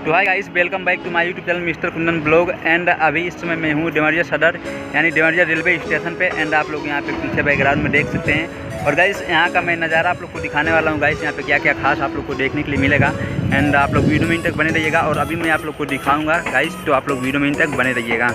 तो hi guys, welcome back to my YouTube channel mister Kundan blog. And अभी इस समय मैं हूँ देवरिया सदर यानी देवरिया रेलवे स्टेशन पे। एंड आप लोग यहाँ पे पीछे बैकग्राउंड में देख सकते हैं। और गाइस यहाँ का मैं नज़ारा आप लोग को दिखाने वाला हूँ। गाइस यहाँ पे क्या क्या खास आप लोग को देखने के लिए मिलेगा। एंड आप लोग वीडियो में इन तक बने रहिएगा। और अभी मैं आप लोग को दिखाऊँगा गाइस, तो आप लोग वीडियो में इन तक बने रहिएगा।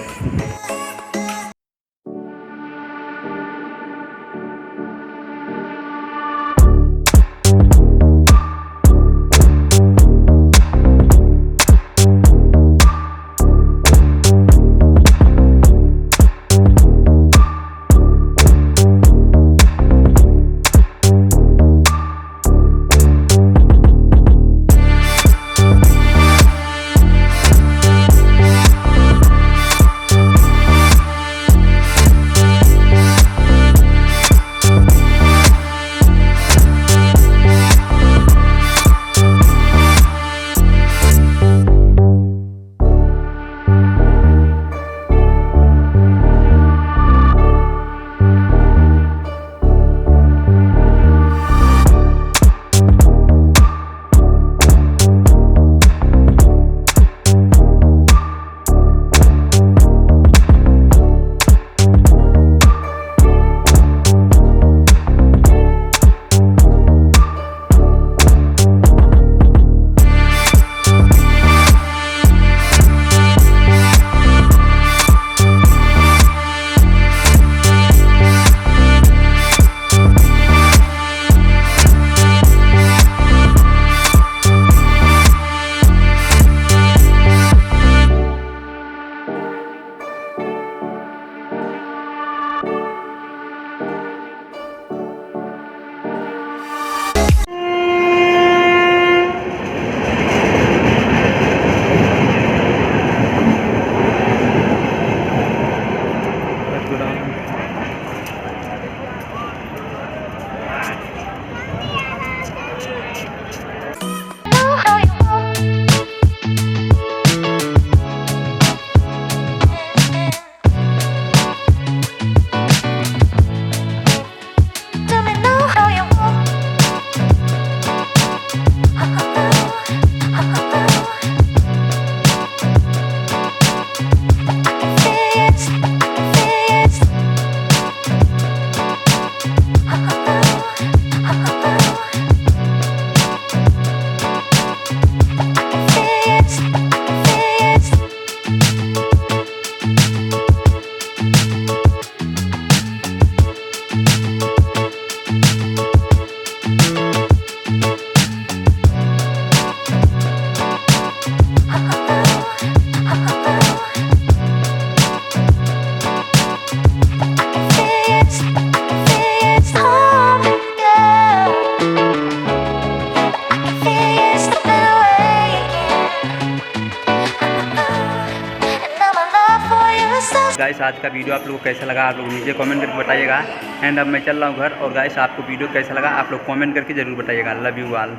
गाइस आज का वीडियो आप लोगों को कैसा लगा आप लोग नीचे कमेंट करके बताइएगा। एंड अब मैं चल रहा हूँ घर। और गाइस आपको वीडियो कैसा लगा आप लोग कमेंट करके ज़रूर बताइएगा। Love you all.